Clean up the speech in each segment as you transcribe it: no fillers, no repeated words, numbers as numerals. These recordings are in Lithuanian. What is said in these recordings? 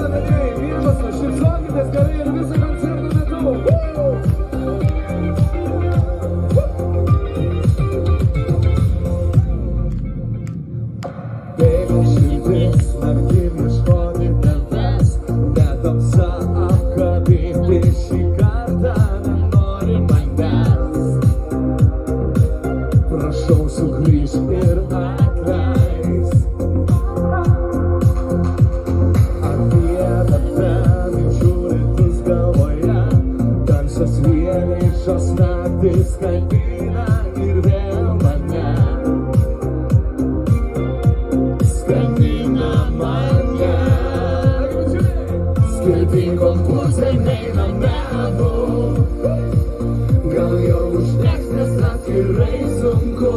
koncerto vedėjai, vyžas, šypsokitės gerai ir visą koncerto metu. Bėga širdis, naktim ieškoti tavęs, bet tamsa apkabinti šį kartą nenori manęs. Prašau sugrįžk ir atleisk. Apie tave žiūrintis galvoje, tamsios vienišos naktis skandina ir vėl mane. Skandina mane. Skirtingom pusėm einame abu. Gal jau užteks, nes atskirai sunku.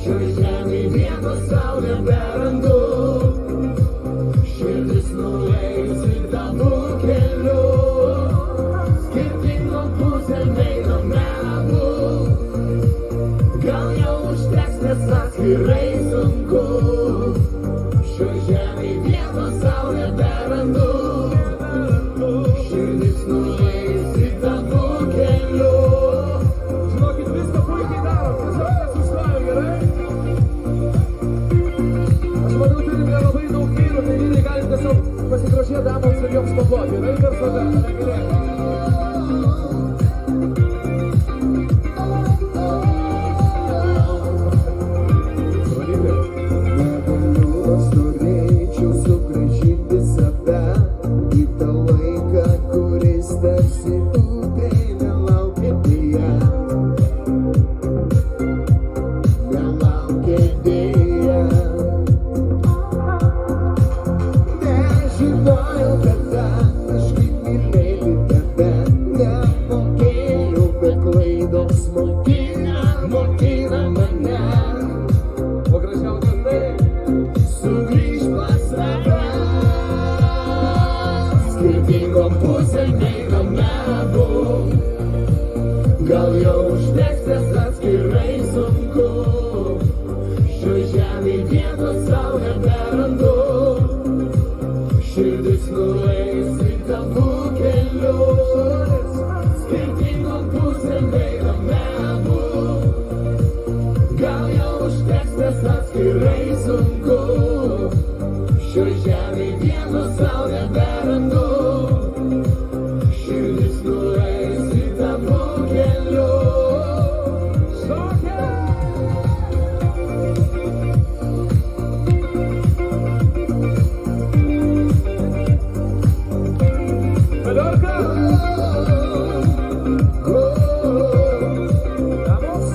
Šioj žemėj vietos sau neberandu. Širdis nuėjusi tavu keliu. Skirtingom pusėm einame abu. Gal jau užteks, nes atskirai sunku. Šioj žemėj vietos sau neberandu. Širdis nuėjusi tavu keliu. Žinokit, viską puikiai darom, tiesiog nesustojo, gerai? Aš manau, turime labai daug vyrų, tai vyrai gali tiesiog pasigrožėti damoms ir joms paploti, gerai? Per save, negerai. Norėčiau sugrąžinti save į tą laiką, kuris tarsi upė nelaukia dėja. Nelaukia dėja. Nežinojau, kada aš kaip mylėti tave. Nemokėjau, bet klaidos mokina mane. O gražiausia tai sugrįžk pas save. Skirtingom pusėm einame abu. Gal jau užteks, nes atskirai sunku. Šioj žemėj vietos sau neberandu. Širdis nuėjusi tavu keliu. Skirtingom pusėm einame abu. Gal jau užteks, nes atskirai sunku. Šioj žemėj vietos sau neberandu. Širdis nuėjusi tavu keliu. Šokia! Pedorka! Vamos!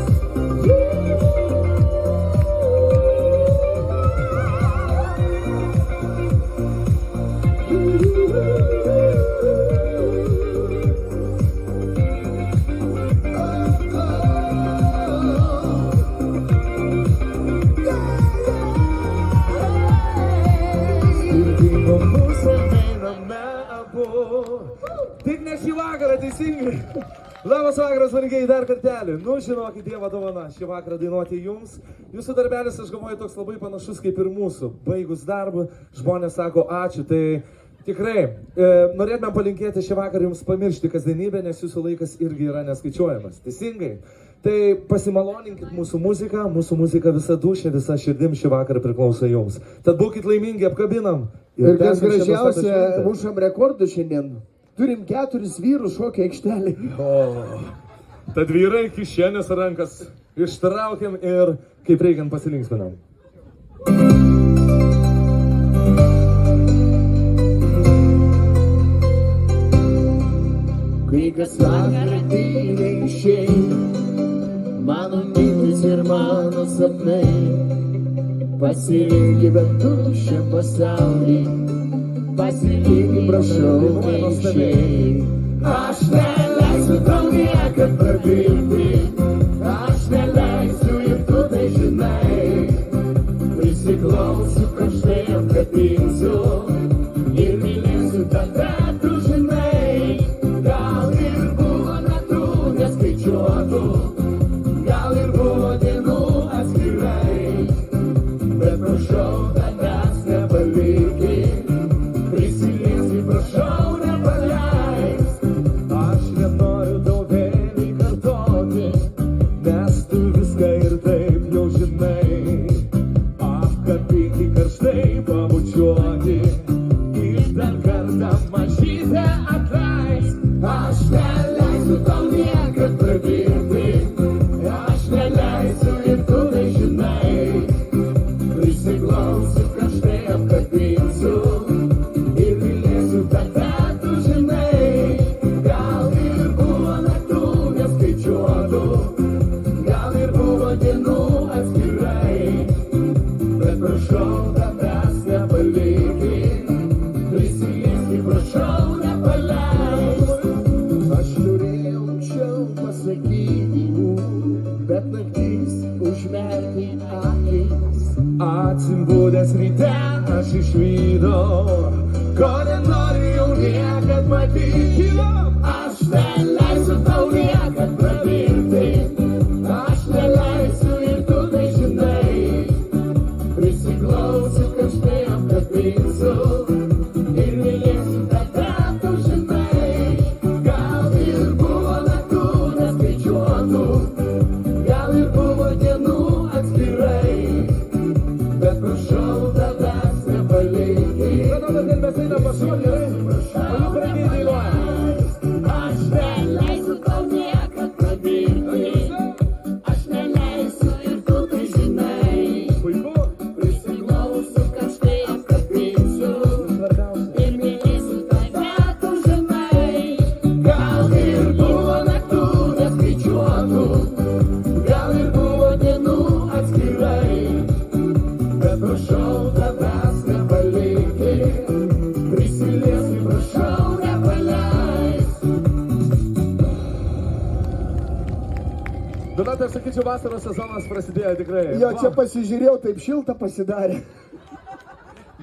Skirtingom pusėm einame abu. Tik ne šį vakarą, teisingai. Labas vakaras, vargiai, dar kartelį. Nu, žinokit, Dievo dovana, šį vakarą dainuoti jums. Jūsų darbelis, aš galvoju, toks labai panašus kaip ir mūsų. Baigus darbą, žmonės sako ačiū. Tai tikrai, norėtume palinkėti šį vakarą jums pamiršti kasdienybę, nes jūsų laikas irgi yra neskaičiuojamas. Teisingai. Tai pasimaloninkit mūsų muzika visa dušė, visa širdim šį vakarą priklauso jums. Tad būkit laimingi, apkabinam. Ir kas gražiausia, mušam rekordų šiandien. Turim 4 vyrus šokio aikštelį. Tad vyrai kišenės rankas ištraukiam ir kaip reikiant pasilinksminam. Kai kas vakarą tyliai išeina, mano mintis ir mano sapnai. Pasilinki bet tuščią pasaulį, pasilinki prašau neišeik. Aš neleisiu tau niekad prabilti, aš neleisiu ir tu tai žinai. Prisiklausiu, kažtai apkabinsiu ir mylėsiu tave, tu žinai. Gal ir buvo metų neskaičiuotų, gal ir buvo dienų atskirai, bet prašau tavęs nepalikti. pasakyti, bet naktis užmerkti akis. Atsimbūdęs ryte aš išvydau, ko nenoriu jau niekad matyti. Aš neleisiu tau niekad pravirti, aš neleisiu ir tu tai žinai. Prisiklausiu, kad štai apkabinsiu ir mylėsiu tave, tu žinai. Gal ir buvo naktų neskaičiuotų, gal ir buvo dienų atskirai, bet prašau tavęs nepalikti. Žinau, kad mes einam pašuo, gerai? O jūs pradėjai dainuoja. Aš neleisiu tau niekad pravirti, aš neleisiu ir tu tai žinai. Puiku. Prisiklausiu, kad štai apkabinsiu ir mylėsiu tave, tu žinai. Gal ir buvo naktų neskaičiuotų, gal ir buvo dienų atskirai, bet prašau tavęs nepalikti. Prisiliesk, prašau nepaleis. Donatai, aš sakyčiau, vasaros sezonas prasidėjo tikrai. Jo, čia pasižiūrėjau, taip šilta pasidarė.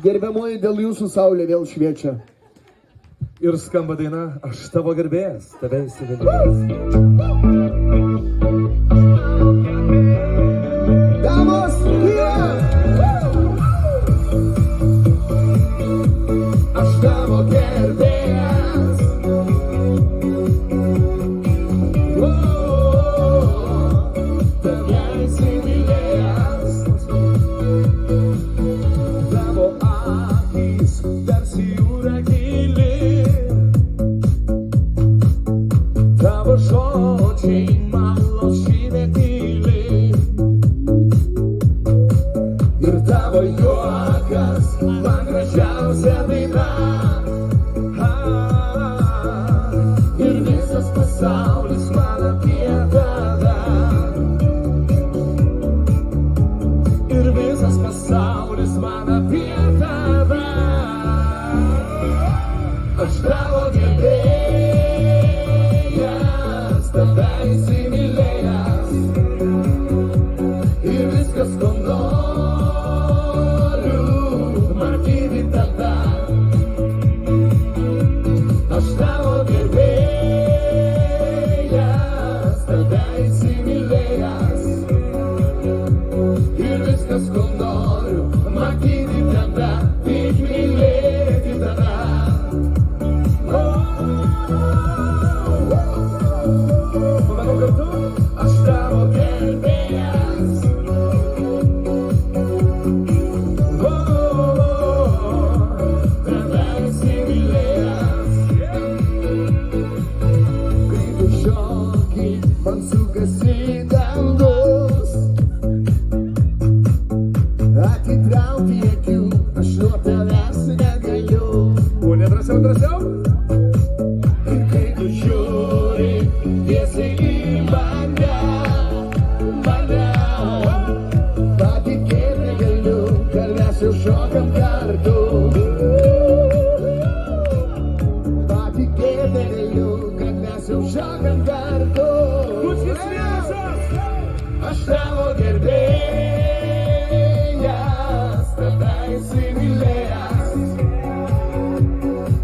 Gerbiamoji, dėl jūsų saulė vėl šviečia. Ir skamba daina, aš tavo gerbėjas, tave įsivedėjęs. Damos, aš tavo gerbėjas. Tave įsimylėjęs. Tavo akys tarsi jūra gili, tavo žodžiai man lošime tyli, ir tavo juokas man gražiausia daina. Ir visas pasaulis man apie tave, ir visas pasaulis man apie tave. Aš tavo gerbėjas, tave įsimylėjęs, ir viskas, ko noriu, matyti tave. Aš tavo gerbėjas, tave įsimylėjęs, ir viskas, ko noriu, matyti tave, tik mylėti tave. Manau kartu, aš tavo gerbėjas. Tave įsimylėjęs. Kaip šokį man sukasi dangus, atitraukti akių, aš nuo tavęs negaliu. O nedrąsiau, drąsiau? Ir kai tu žiūri tiesiai į mane, patikėti negaliu, kad mes jau šokam kartu. Patikėti negaliu, kad mes jau šokam kartu. Aš tavo gerbėjas, tave įsimylėjęs,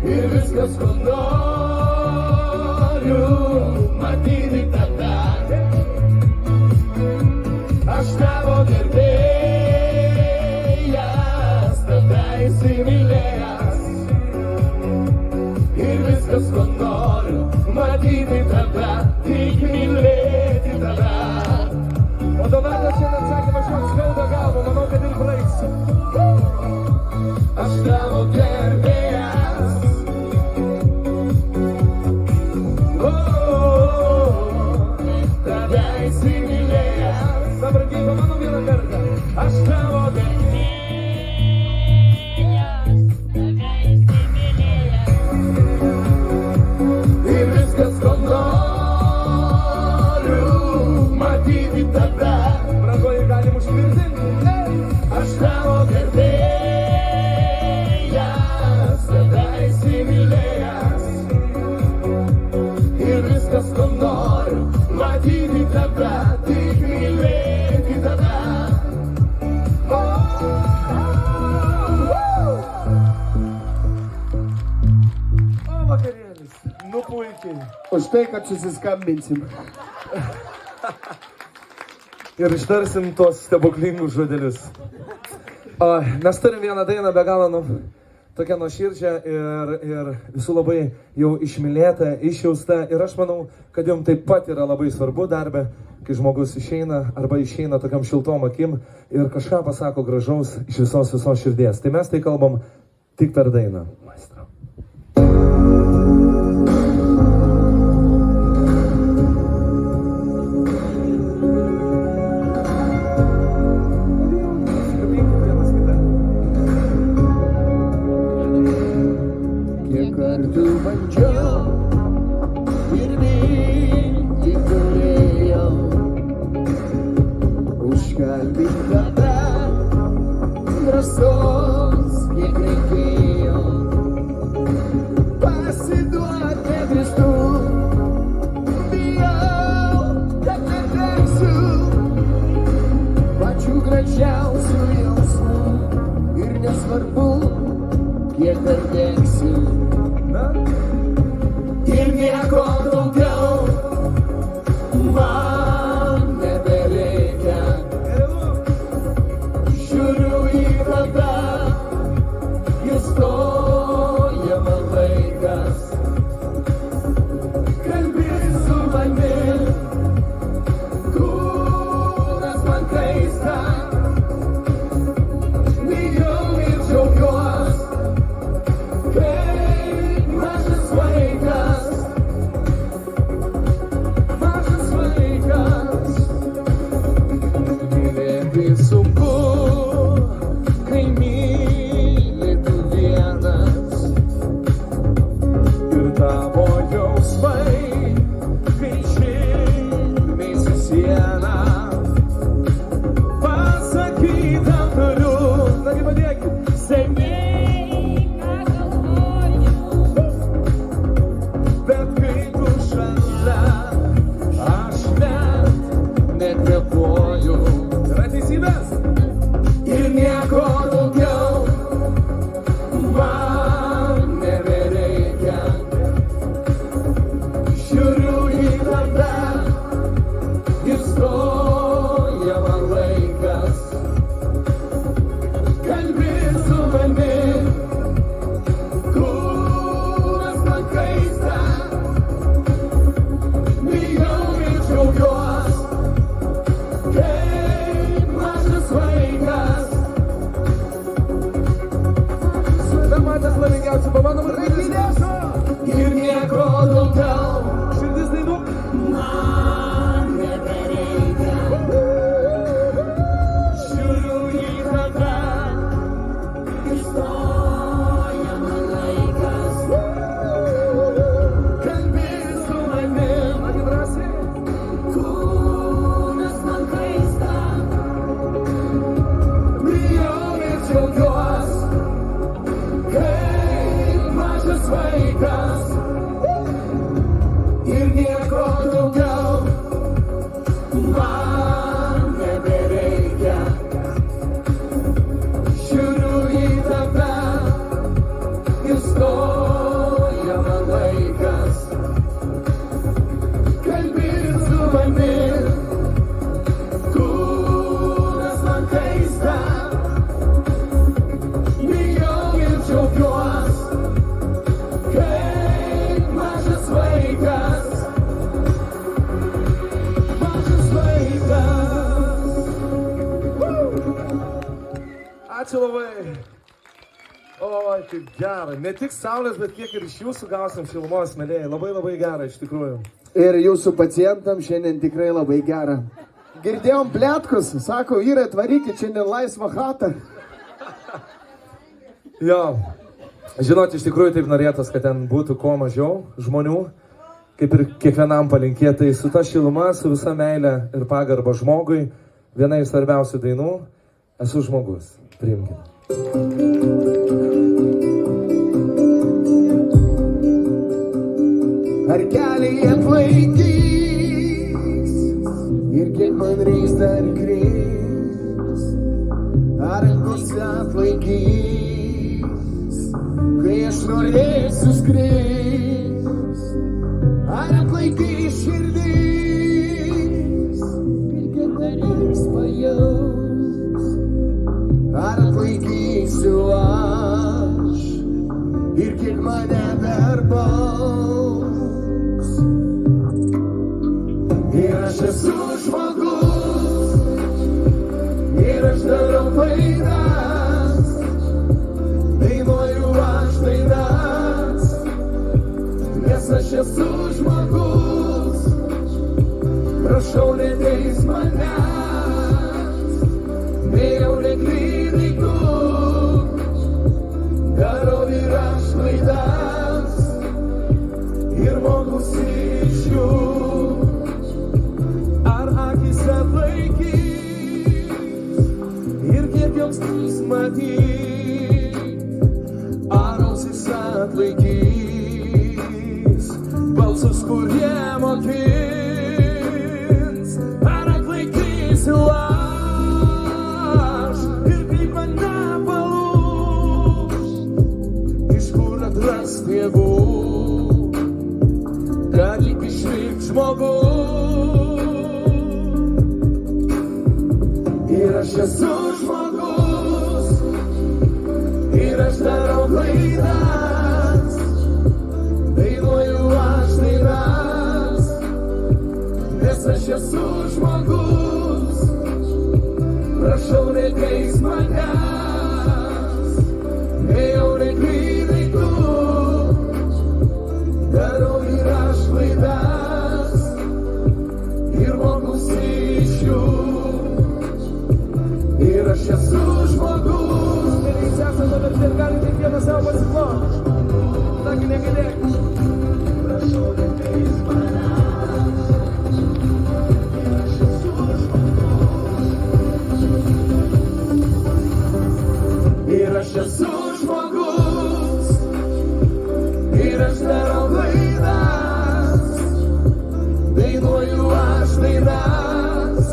ir viskas, ko noriu, matyti tave. Aš tavo gerbėjas, tave įsimylėjęs, ir viskas, ko noriu, matyti tave, tik mylėti tave. O Donatas šiandien sakė, važiuok skauda galvą, manau, kad ir praeis. Aš tavo gerbėjas. Tave įsimylėjęs. Dabar gyva mano vieną kartą. Aš tavo gerbėjas. Tave įsimylėjęs. Ir viskas, ko noriu, matyti tave. Brangoji, galim užtvirtinti. Aš tavo gerbėjas, tave įsimylėjęs. Ir viskas, ko noriu, matyti matyti tave, tik mylėti tave. O vakarėlis, nu puikiai. Už tai, kad susiskambinsim. Ir ištarsim tos stebuklingus žodelius. Mes turim vieną dainą be galo tokią nuoširdžią ir visų labai jau išmylėta, išjausta. Ir aš manau, kad jums taip pat yra labai svarbu darbe, kai žmogus išeina arba išeina tokiam šiltom akim ir kažką pasako gražaus iš visos širdies. Tai mes tai kalbam tik per dainą. Maestro. Kartu bandžiau ir viltį turėjau užkalbinti tave, drąsos kiek reikėjo, pasiduoti nedrįstu, bijau, kad neteksiu pačių gražiausių jausmų ir nesvarbu, kiek dar dėksiu. Ir nieko daugiau man nebereikia. Žiūriu į tave, jis stoja man laikas. Kalbi su manim, kūnas man kaista. Bijau ir džiaugiuos, kaip mažas vaikas. Sunku, kai myli tu vienas ir tavo jausmai, kai žinais į sieną. Pasakytam turiu, nagi padėkit, seniai ką galvoju, bet kai tu šalia, aš net nekvėpuoju. Ir nieko daugiau man nebereikia. Žiūriu į tave, ir stoja man laikas. Kalbi su manim, kūnas man kaista. Bijau ir džiaugiuos, kaip mažas vaikas. Matęs laimingiausių pabandom ir laimingiausių. Ir nieko daugiau Širdis dainų. man nebereikia. Žiūriu į tave, ir stoja man laikas. Kalbi su manim, Nagi drąsiai. kūnas man kaista. Bijau ir džiaugiuos, kaip mažas vaikas. Ir nieko daugiau man nebereikia. Žiūriu į tave, ir stoja man laikas. Kalbi su manim, kūnas man kaista. Bijau ir džiaugiuos, kaip mažas vaikas. Mažas vaikas. Ačiū labai. Oi, kaip gera. Ne tik saulės, bet kiek ir iš jūsų gausim šilumos, mėlėjai. Labai gera iš tikrųjų. Ir jūsų pacientam šiandien tikrai labai gera. Girdėjom plėtkus, sako, vyrai, atvarykit šiandien laisvą chatą. Jo. Žinot, iš tikrųjų taip norėtas, kad ten būtų kuo mažiau žmonių. Kaip ir kiekvienam palinkėtai su ta šiluma, su visa meile ir pagarba žmogui. Viena iš svarbiausių dainų - Esu žmogus. Priimkime. Ar keliai atlaikys Ir kiek man reiks dar kris, ar rankose atlaikys, kai aš norėsiu skris, ar atlaikys širdys, ir kiek dar reiks pajaus, ar atlaikysiu aš, ir kiek mane dar baus. Ir aš esu žmogus, ir aš darau klaidas, dainuoju aš dainas, nes aš esu žmogus, prašau neteis manęs, nejau neklydaiku, darau ir aš klaidas, ir mokusi iš jų. Ar akis atlaikys, ir kiek joms matys, ar ausis atlaikys, balsus, kurie mokins, ar atlaikysiu aš, ir kaip mane palūš, iš kur atrast jėgų, kad tik išlikt žmogus. Ir aš esu žmogus, ir aš darau klaidas, dainuoju aš dainas, nes aš esu žmogus, prašau neteis manęs, nejau neklydaiku, darau ir aš klaidas, ir mokusi iš jų. Ir aš esu žmogus, nereiks esate dabar ir gali kiekvieną savo pasikloti. Nagi negalėk. Prašau, neteis manęs. Ir aš esu žmogus. Ir aš esu žmogus. Ir aš darau klaidas. Dainuoju aš dainas.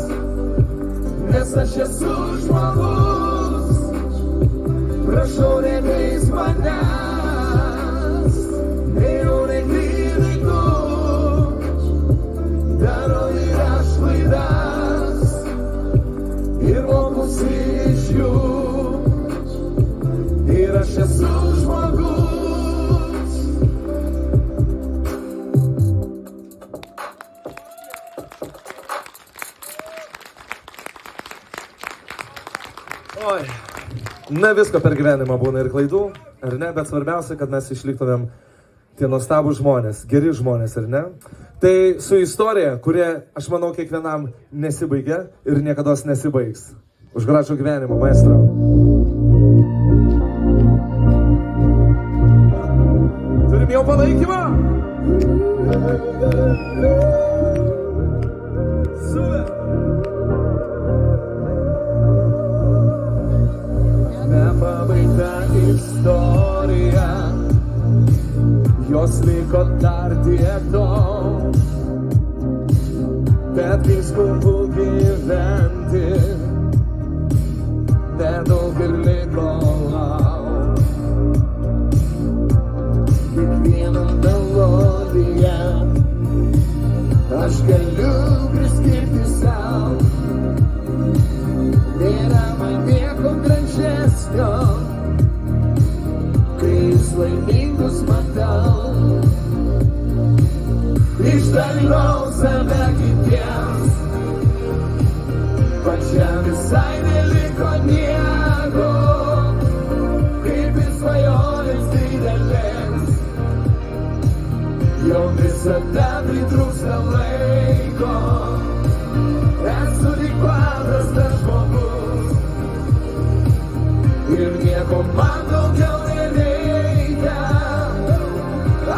Nes aš esu žmogus, prašau neteis manęs, nejau neklydaiku, darau ir aš klaidas, ir mokusi iš jų, ir aš esu žmogus. Oi, ne visko per gyvenimą būna ir klaidų, ar ne, bet svarbiausia, kad mes išliktumėm tie nuostabūs žmonės, geri žmonės, ar ne? Tai su istorija, kurie, aš manau, kiekvienam nesibaigia ir niekados nesibaigs. Už gražų gyvenimą, maestro. Turim jau palaikymą? Super. Nepabaigta istorija, jos liko dar tiek daug, bet kai skaudu gyventi, nedaug ir liko lauk. Kiekvieną melodiją aš galiu priskirti sau. Nėra man nieko gražesnio, kai jūs laimingus matau. Išdalinau save kitiems, pačiam visai neliko nieko, kaip ir svajonės didelės. Jau visada pritrūksta laiko, esu tik paprastas žmogus. Ir nieko man daugiau nereikia,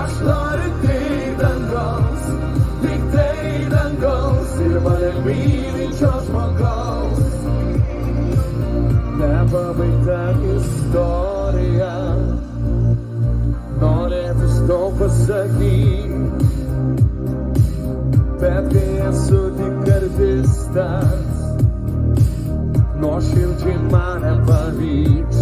aš noriu tik dangaus, ir mane mylinčio žmogaus. Nepabaigta istorija, norėtus daug pasakyti, bet kai esu tik kartais tas, nuoširdžiai mane pavyks.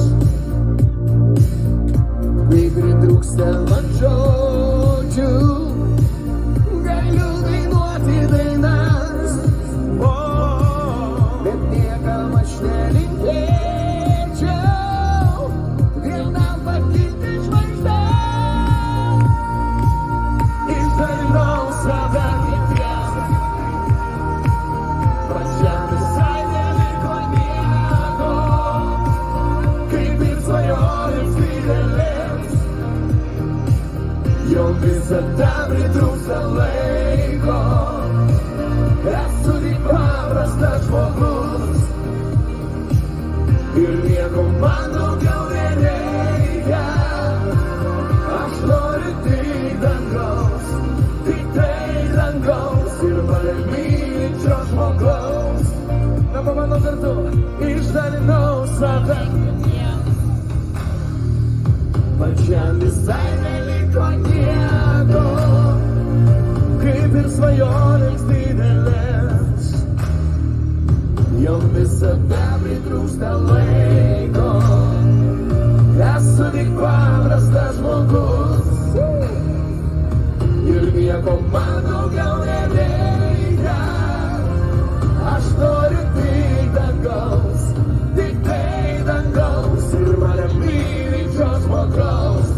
Kai pritrūksta man žodžių, galiu dainuoti dainas, bet niekam aš nelinkėčiau vienam pakilti žvaigždėm. Išdalinau save kitiems, pačiam visai neliko nieko, kaip ir svajonėms didelėms, jau visada pritrūksta laiko. Esu tik paprastas žmogus ir nieko man daugiau nereikia. Aš noriu tik dangaus ir mane mylinčio žmogaus. Na, pabandom kartu. Išdalinau save kitiems, pačiam visai neliko nieko, kaip ir svajonėms didelėms, jom visada pritrūksta laiko. Esu tik paprastas žmogus ir nieko man daugiau nereikia. Aš noriu tik dangaus ir mane mylinčio žmogaus.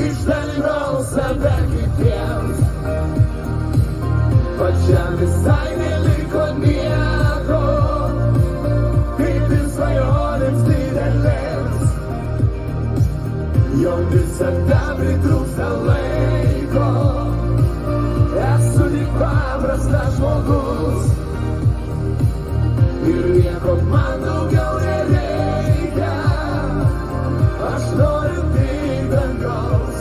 Išdalinau save kitiems, pačiam visai neliko nieko, kaip ir svajonėms didelėms, jom visada pritrūksta laiko. Esu tik paprastas žmogus ir nieko man daugiau nereikia. Aš noriu tik dangaus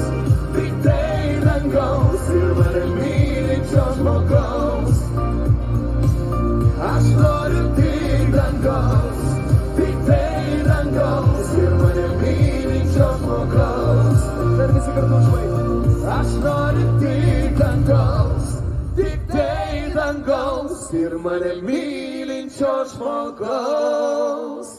ir mane mylinčio žmogaus. Aš noriu tik dangaus ir mane mylinčio žmogaus. Dar visi kartu žvaigždės. Aš noriu tik dangaus ir mane mylinčio žmogaus.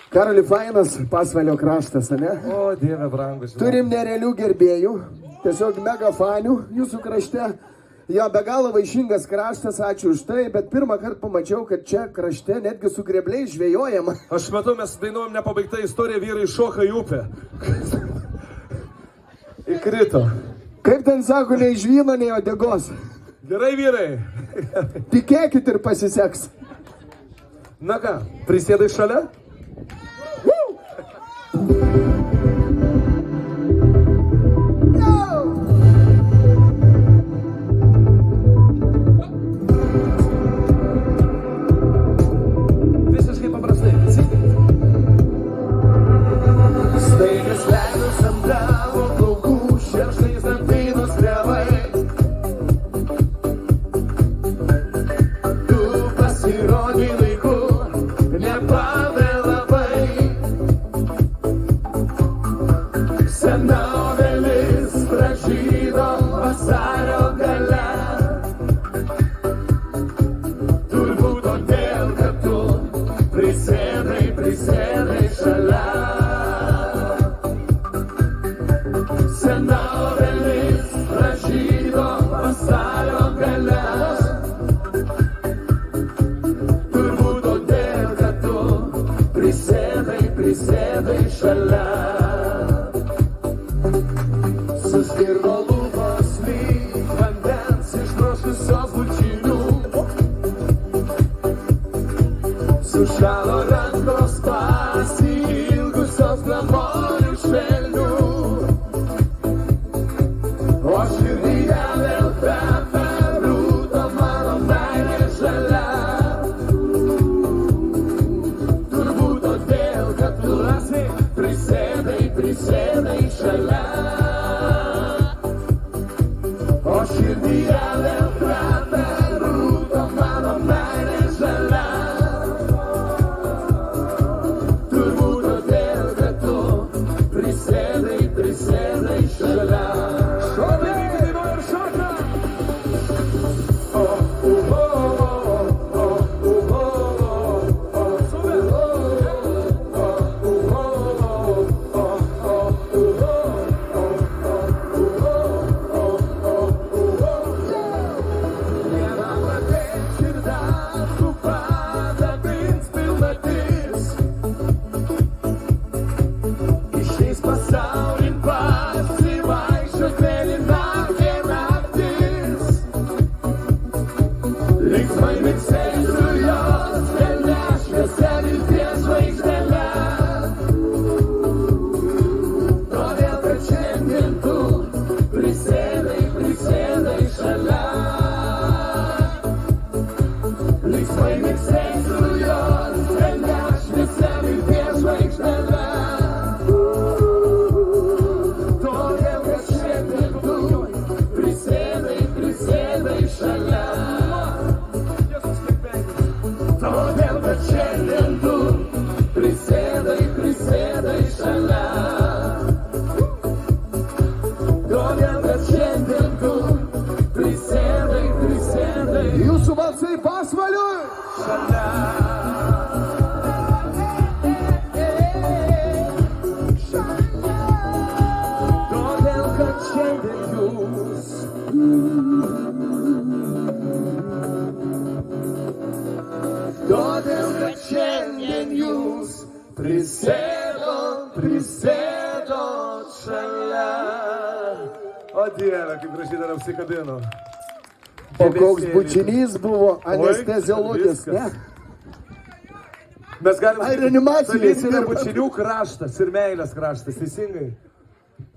Karoli, fainas Pasvalio kraštas, ane? O, Dieve brangus. Turim nerealių gerbėjų, tiesiog mega fanių jūsų krašte. Jo, be galo vaišingas kraštas, ačiū už tai, bet pirmą kartą pamačiau, kad čia krašte netgi su grebliais žvejojama. Aš matau, mes dainuojam nepabaigtą istoriją, vyrai šoka į upę. Įkrito. Kaip ten sako, nei žvyno, nei odegos. Gerai, vyrai. Tikėkit ir pasiseks. Na ką, prisėdai šalia? Visiškai paprastai. Staigas leidus ant tavo plaukų, šerkštais apeinus krevai. Tu pasirodai laiku, nepavėlavai. Sena obelis pražydo vasario gale. Turbūt todėl, kad tu prisėdai šalia. Sena obelis pražydo vasario gale. Turbūt todėl, kad tu prisėdai šalia. Sustirgo lūpos lyg vandens ištroškusios bučinių. Sušalo rankos pasiilgusios glamonių švelnių. O širdyje vėl kvepia rūta mano meilė žalia. Turbūt todėl, kad tu prisėdai šalia. O širdyje vėl kvepia rūta mano meilė žalia. Turbūt todėl, kad tu prisėdai šalia. Šokai, dainuoja ir šoka. Prisėdo šalia. O Dieve, kaip gražiai dar apsikabino. O koks bučinys buvo anesteziologijos, ne? Mes galim Ai, reanimacijos Salycinė dirba. bučinių kraštas ir meilės kraštas, teisingai.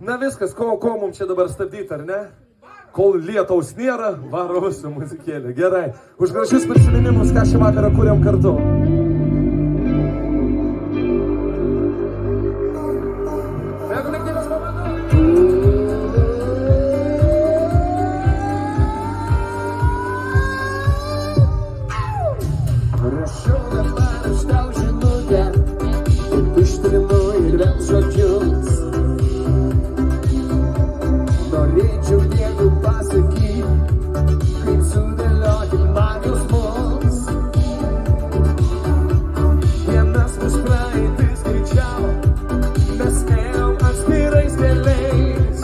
Na viskas, ko mums čia dabar stabdyti, ar ne? Kol lietaus nėra, varo su muzikėlė. Gerai, už gražius prisiminimus, ką šį vakarą kuriam kartu. Rašau dabar aš tau žinutę, taip ištrinu ir vėl žodžius. Norėčiau jeigu pasakyt, kaip sudėlioti man jausmus. Vienas mus praeitis greičiau, mes ėjom atskirais keliais.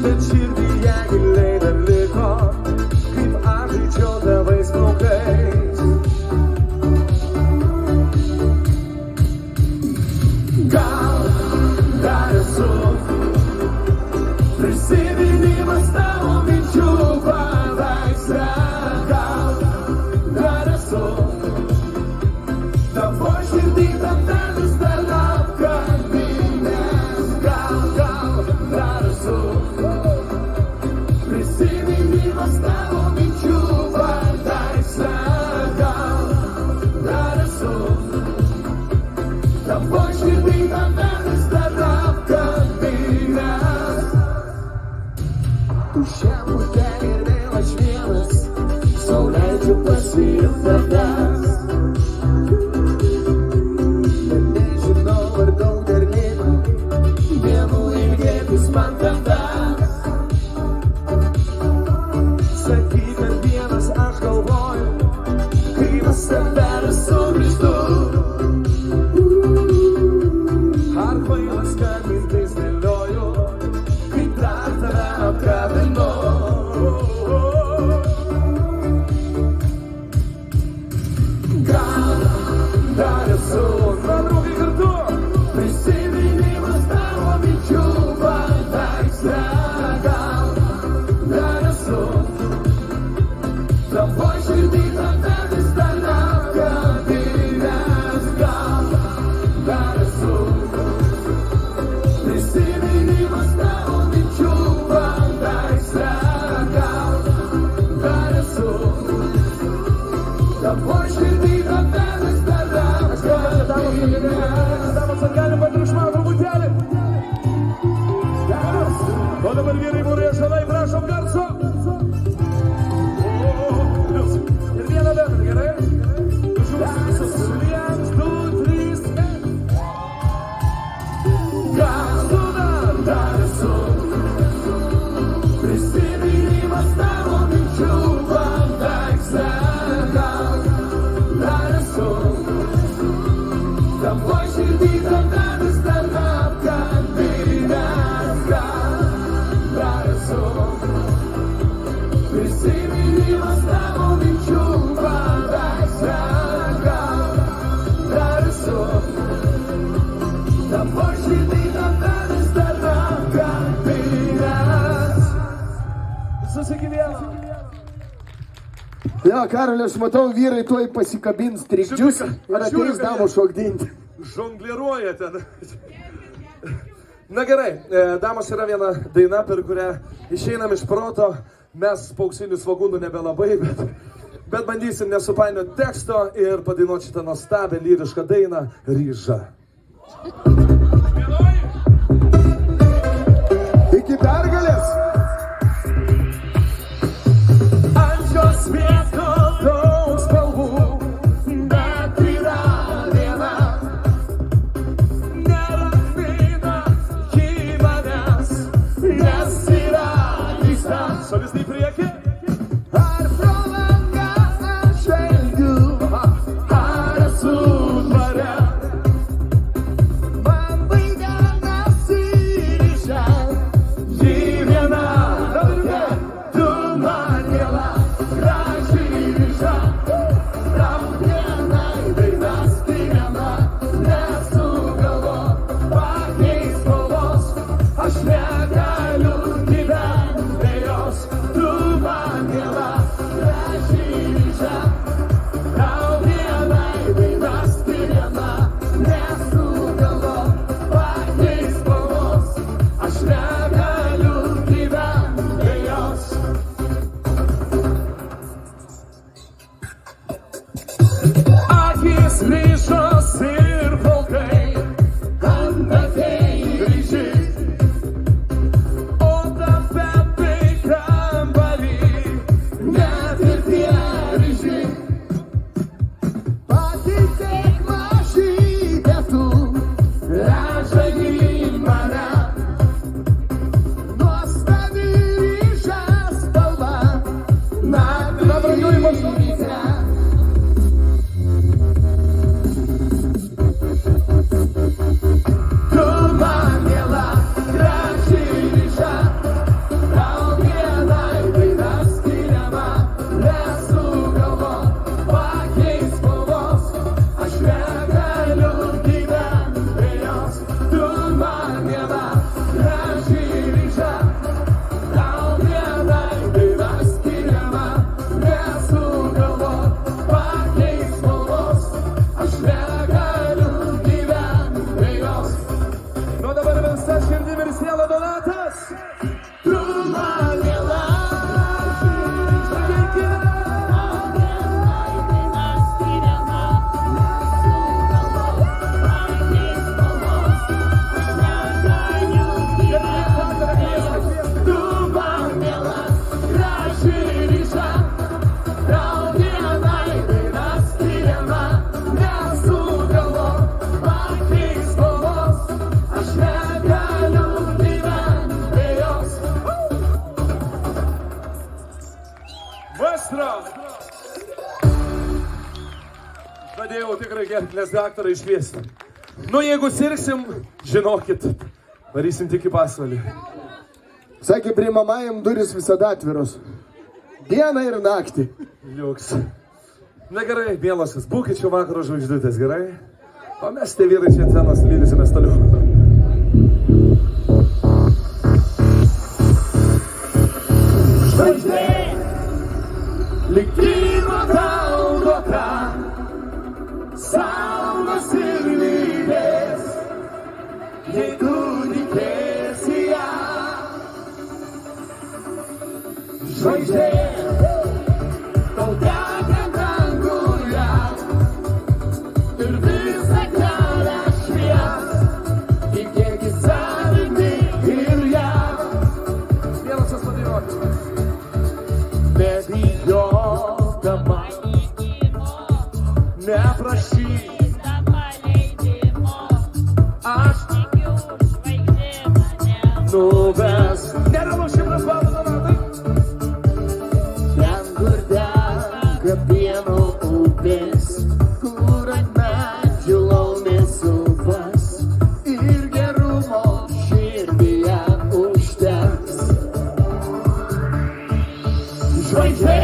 Bet širdyje giliai dar liko, kaip aš žaidžiau tavais plaukais. Gal dar esu prisiminimas tavo minčių paveiksle. Gal dar esu tavo širdį tave vis dar apkabinęs. Gal dar esu prisiminimas tavo minčių paveiksle. Gal dar esu tavo širdį tave vis dar apkabinęs. Tuščiam bute ir vėl aš vienas, sau leidžiu pasiimti tavęs. Bet nežinau, ar daug dar liko dienų ilgėtis man tavęs. Sakyk, kad vienas aš galvoju, kai vis tave sugrįžtu. Ar kvailas, kad mintis dėlioju, kai dar tave apkabinu. Gal dar esu, na draugai kartu, prisiminimas tavo minčių paveiksle. Gal dar esu tavo širdį tave vis dar apkabinęs. Gal dar esu prisiminimas tavo minčių paveiksle. Gal dar esu tavo širdį tave vis dar apkabinęs. Damas, ar galim patriukšmauti truputėlį? Geras. O dabar vyrai mūrė šalai, prašom garso. Plius. Ir vieną bendrą, gerai? Žuvis visus. 1, 2, 3, Gal dar esu prisiminimas tavo minčių paveiksle. Gal dar esu tavo širdį tave vis dar apkabinęs. Gal dar esu prisiminimas tavo minčių paveiksle. Gal dar esu tavo širdį tave vis dar apkabinęs. susigyvėlą. Jo, Karoli, aš matau, vyrai tuoj pasikabins trikdžius ir ateis damo šokdinti. Žongliruoja ten. Na gerai, damos yra viena daina, per kurią išeinam iš proto. Mes pauksinių svagūnų nebelabai, bet bandysim nesupainioti teksto ir padainuoti šitą nuostabią lyrišką dainą Ryža. Iki pergalės. Ant jos vieto daug spalvų, bet yra viena. Neramina ji manęs, nes yra keista. Solistai į priekį. Ar pro langą aš žvelgiu, ar esu dvare. Man baigia nesiryžę, ji viena. Tu man miela, graži ryža, tau dienai dainas maestro. Žadėjau tikrai gerklės daktarą iškviesti. Nu, jeigu sirgsim, žinokit, varysim tik į pasvalį. Sakė, priimamajam duris visada atviros. Dieną ir naktį. Liuks. Na gerai, mielosios, būkit šio vakaro žvaigždutės, gerai? O mes tie vyrai čia antrenos lydysimės toliau. Žvaigždė, likimo tau duota, saugos ir lydės, jei tu tikėsi ją. Žvaigždė, tau degant danguje ir visą kelią švies, tikėkis savimi ir ją. Mielosios padainuokit. Nebijodama, neprašyk, aš nuves. Neramo 100 valandų metai. Ten, kur teka pieno upės, kur ant medžių laumės upas ir gerumo širdyje užteks. Žvaigždė,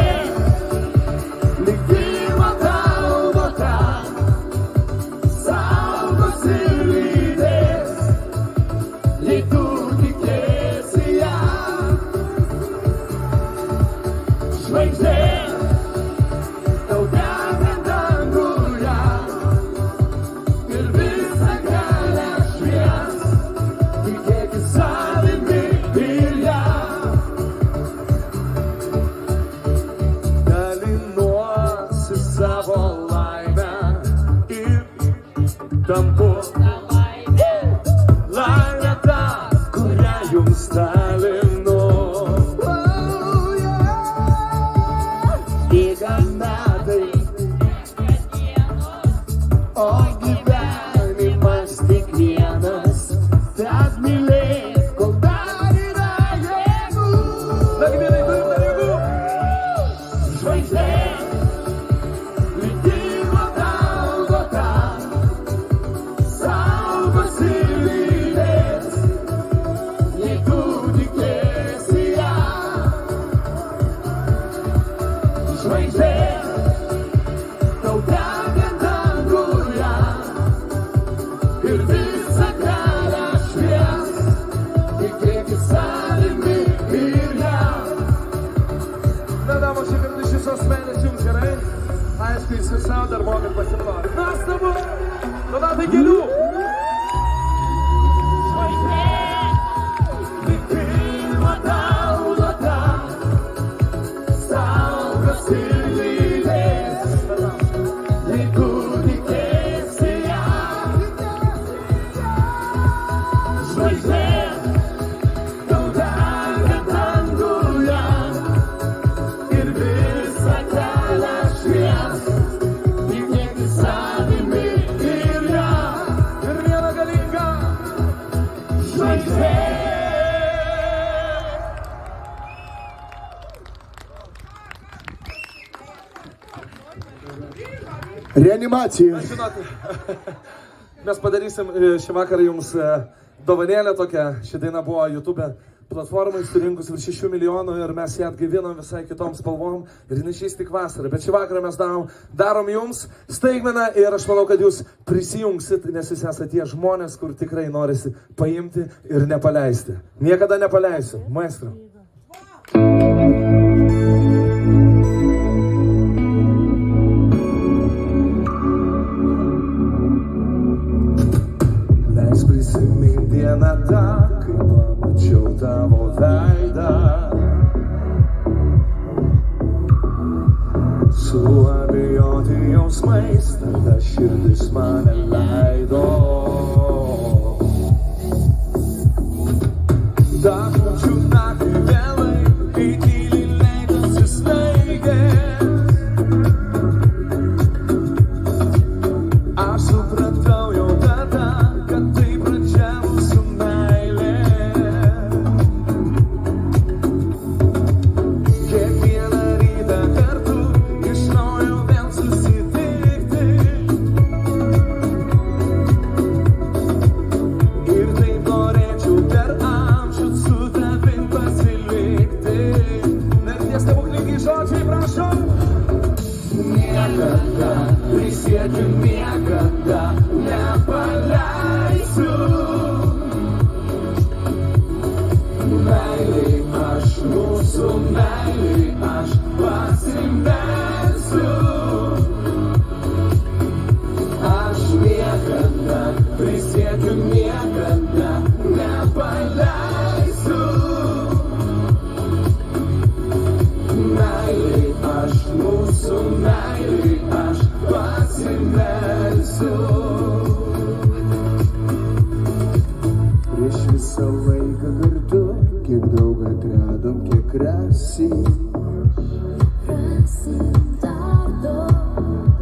likimo tau duota, saugos ir lydės, jei tu tikėsi ją. Žvaigždė, tau degant danguje ir visą kelią švies, tikėkis savimi ir ją. Dalinuosi savo laimę ir tampu laimę tą, kurią jums dalinu. Bėga metai, o gyvenimas tik vienas, tad mylėk, kol dar yra jėgų. Nagi vienai turim dar jėgų. Žvaigždė, likimo tau duota, saugos ir lydės, jei tu tikėsi ją. Žvaigždė, tau degant danguje ir visą kelią švies, tikėkis savimi ir ją. Na, damos, šiek tiek iš visos meilės jums, gerai? Aišku, jūs visau dar mokat pasiploti. Nuostabu! Tada tai kelių! Žvaigždė, likimo tau duota, saugos ir lydės, jei tu tikėsi ją. Žvaigždė, tau degant danguje ir visą kelią švies, tikėkis savimi ir ją. Ir vieną galingą! Žvaigždė. Reanimacija. Žinot, mes padarysim šį vakarą jums dovanėlę tokią. Ši daina buvo YouTube platformai surinkus virš 6 milijonų ir mes ją atgaivinom visai kitom spalvom ir nešys tik vasarą. Bet šį vakarą mes darom jums staigmeną ir aš manau, kad jūs prisijungsit, nes jūs esate tie žmonės, kur tikrai norisi paimti ir nepaleisti. Niekada nepaleisiu. Maestro. Leis prisiminti dieną tą, kai pamačiau tavo veidą. Suabejoti jausmais, tada širdis mane leido. Dar kūčių naktį vėlai, kai tyliai leidosi snaigės. Aš supratau jau tada, kad tai pradžia mūsų meilė. Kiekvieną rytą kartu prisiekiu niekada nepaleisiu. Meilei aš, mūsų meilei aš pasimelsiu. Aš niekada, prisiekiu niekada nepaleisiu. Meilei aš, mūsų meilei aš pasimelsiu. Prieš visą laiką kartu, kiek daug atradom, kiek rasim.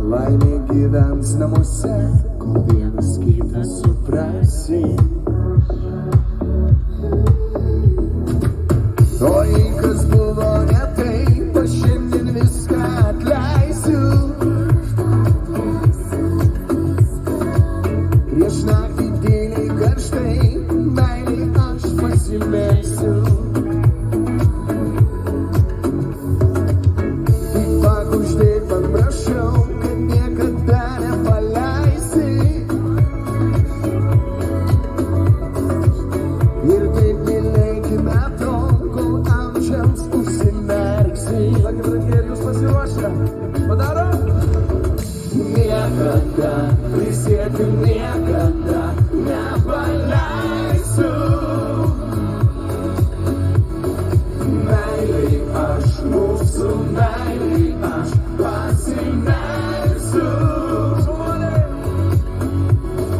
Laimė gyvens namuose, kol vienas kitą suprasim. O jei kas buvo ne taip, aš šiandien viską atleisiu. Prieš naktį tyliai karštai, meilei aš pasimelsiu. Tik pakuždėk man prašau, kad niekada nepaleisi. Ir taip mylėkime tol, kol amžiams užsimerksi. Sakė, brangiai, ar jūs pasiruošę? Padarom? Niekada, prisiekiu niekada nepaleisiu. Meilei aš, mūsų meilei aš pasimelsiu.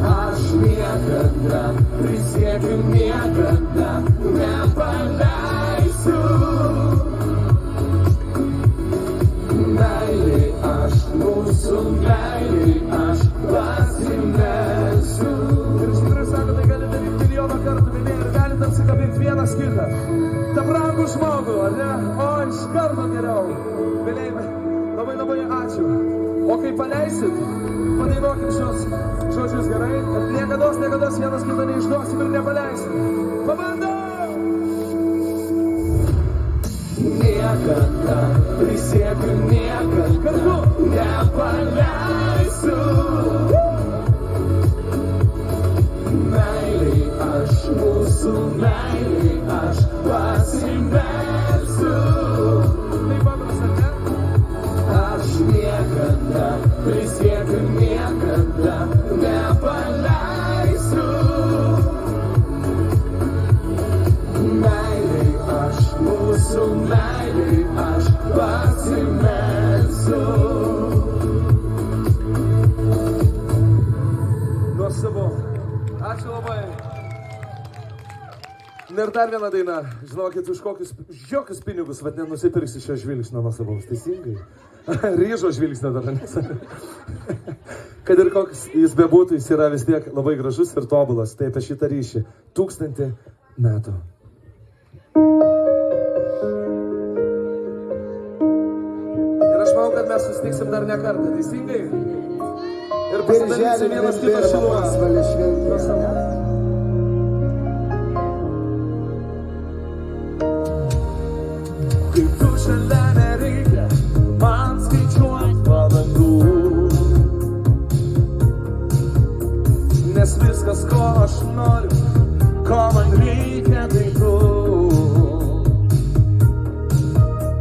Aš niekada, prisiekiu niekada nepaleisiu. Meilei aš, mūsų meilei aš pasimelsiu. Ir iš tikrųjų sako, tai gali daryti milijoną kartų vieni ir galite apsikabinti vienas kitą. Ta brangų žmogų, ar ne? O iš karto geriau. Mylėjime, labai labai ačiū. O kai paleisit, padainuokim šios žodžius gerai, kad niekados vienas kitą neišduosim ir nepaleisim. Pabandom! Niekada, prisiekiu niekada nepaleisiu. Meilei aš, mūsų meilei aš pasimelsiu. Tai paprasta, ne? Aš niekada, prisiekiu niekada nepaleisiu. Meilei aš, mūsų meilei aš pasimelsiu. Nuostabu. Ačiū labai. Ir dar viena daina. Žinokit, už jokius pinigus, vat nenusipirksi šio žvilgsnio nuostabaus. Teisingai? Ryžo žvilgsnio dar, nes. Kad ir koks jis bebūtų, jis yra vis tiek labai gražus ir tobulas. Tai apie šitą ryšį. 1000 metų. Ir aš manau, kad mes susitiksim dar ne kartą. Teisingai? Ir pasidarysim vienas kito šilumą. Kaip tu šalia nereikia man skaičiuot valandų, nes viskas, ko aš noriu, ko man reikia, tai tu.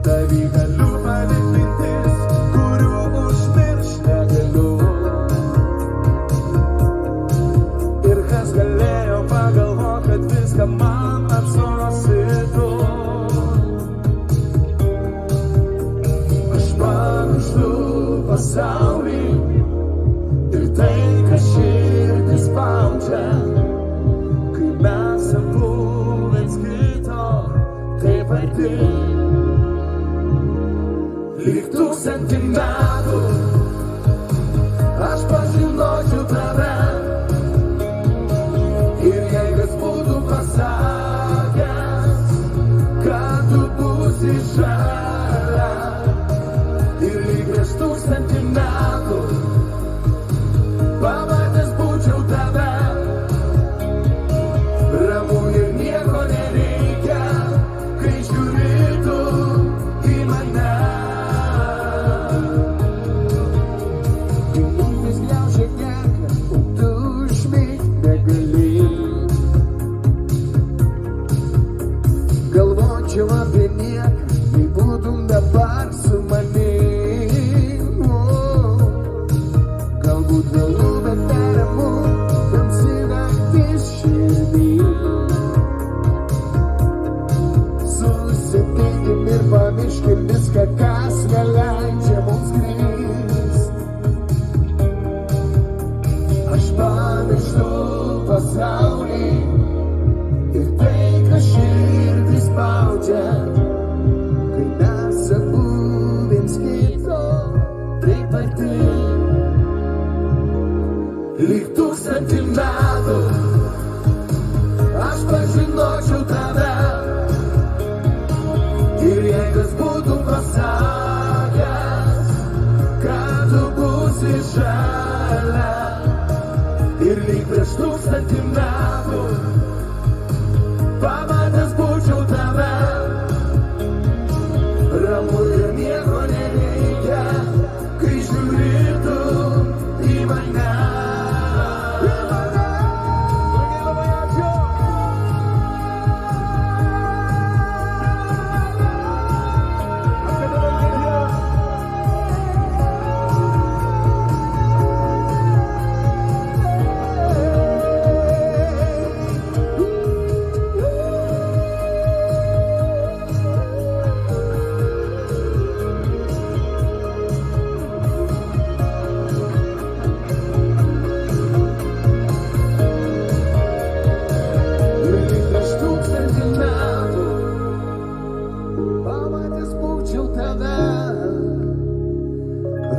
Tavį galiu palikti mintis, kurių užmiršt negaliu. Ir kas galėjo pagalvot, kad viską man atsosi tu. Aš pamirštu pasaulį ir tai, kas širdis spaudžia, kai mes abu viens kito taip arti. Lyg 1000 metų aš pažinočiau tave. Ir jei kas būtų pasakęs, kad tu būsi šalia. Ir lyg prieš 1000 metų pamatęs būčiau tave. Ramu ir nieko nereikia, kai žiūri tu į mane. Vis galvočiau apie nieką, jei būtum dabar su manim. Galbūt vėlų, bet neramu, tamsi naktis širdį. Susitikim ir pamirškim viską, kas neleidžia mums grįžt. Aš pamirštu pasaulį ir tai, kas širdį spaudžia, kai mes abu viens kito taip arti. Lyg 1000 metų aš pažinočiau tave. Ir jei kas būtų pasakęs, kad tu būsi šalia. Ir lyg prieš 1000 metų pamatęs būčiau tave. Ramu ir nieko nereikia, kai žiūri tu į mane.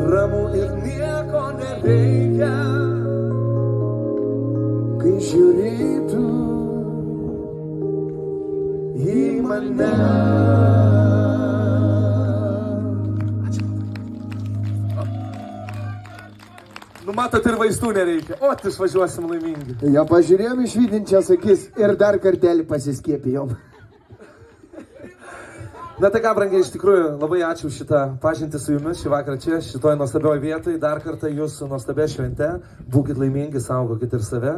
Ramu ir nieko nereikia, kai žiūri tu į mane. Nu matot, ir vaistų nereikia. O, išvažiuosim laimingi. Jo pažiūrėjom išvydinčias akis ir dar kartelį pasiskiepijom. Na tai ką, brangiai, iš tikrųjų, labai ačiū šitą pažintį su jumis šį vakarą čia, šitoj nuostabioje vietoje. Dar kartą jūsų nuostabia švente. Būkit laimingi, saugokit ir save,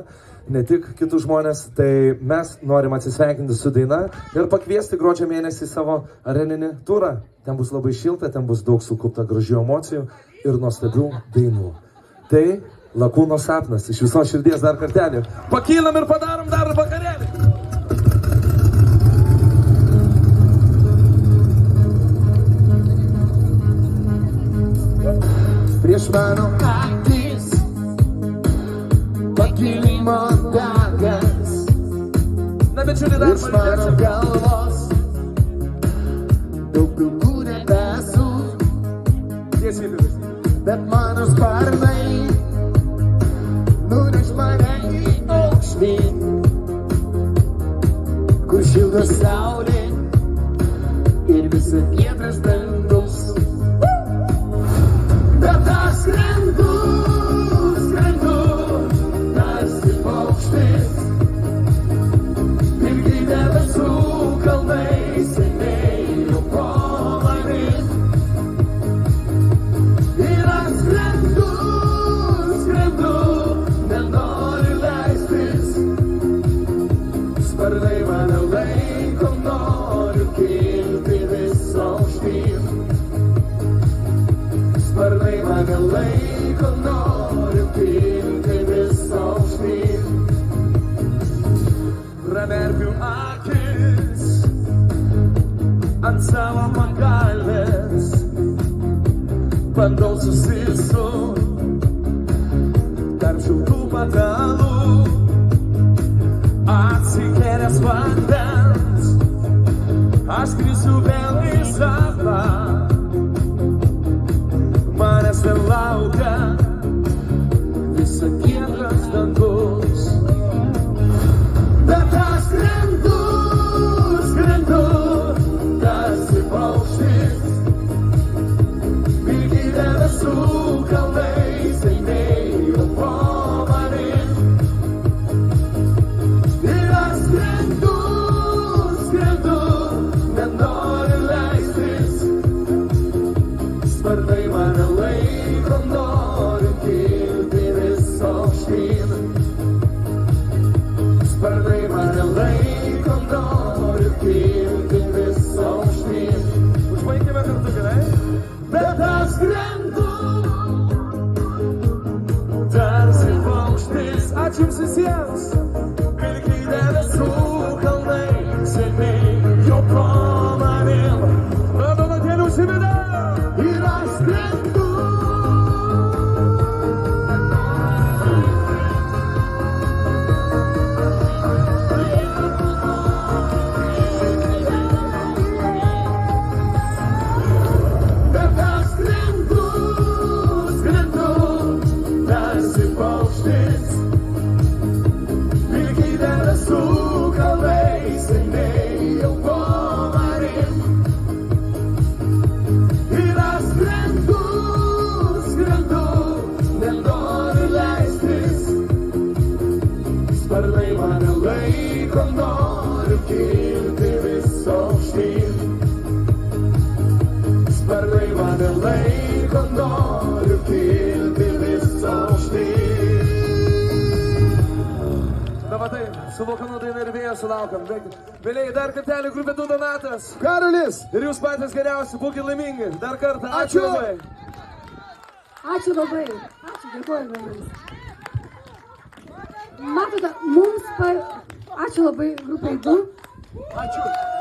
ne tik kitus žmonės. Tai mes norim atsisveikinti su daina ir pakviesti gruodžio mėnesį savo areninį turą. Ten bus labai šilta, ten bus daug sukaupta gražių emocijų ir nuostabių dainų. Tai Lakūno sapnas, iš visos širdies dar kartelį. Pakylam ir padarom dar vakarėlį. Prieš mano akis pakilimo takas. Na, bičiuli, dar Virš mano galvos daug pilkų debesų. Tiesiai vis. Bet mano sparnai nuneš mane į aukštyn, kur šildo saulė ir visa giedras dangus. Bet aš skrendu, tarsi paukštis, pilki debesų kalnai seniai jau po manim. Ir aš skrendu, nenoriu leistis, sparnai mane laiko, noriu kilti vis aukštyn. Sparnai mane laiko, noriu kilti vis aukštyn. Pramerkiu akis ant savo pagalvės, bandau susisukt tarp šiltų patalų, atsigėręs vandens, aš skrisiu vėl į sapną. Manęs vėl laukia visa giedras dangus. Bet aš skrendu, tarsi paukštis, pilki debesų kalnai seniai jau po manim. Ir aš skrendu, nenoriu leistis, sparnai mane laiko, noriu kilti vis aukštyn. Sparnai mane laiko, noriu kilti vis aukštyn. Sparnai mane laiko, noriu kilti vis aukštyn. Na matai, su Vulkanu daina ir vėjas sulaukam. Vėliai, dar kartelį grupė Du Donatas. Karolis, Ir jūs patys geriausi, būkite laimingi. Dar kartą, ačiū Ačiū. labai. Ačiū labai. Ačiū, dėkuoju jums. Matote, mums ačiū labai grupiai Du. ačiū.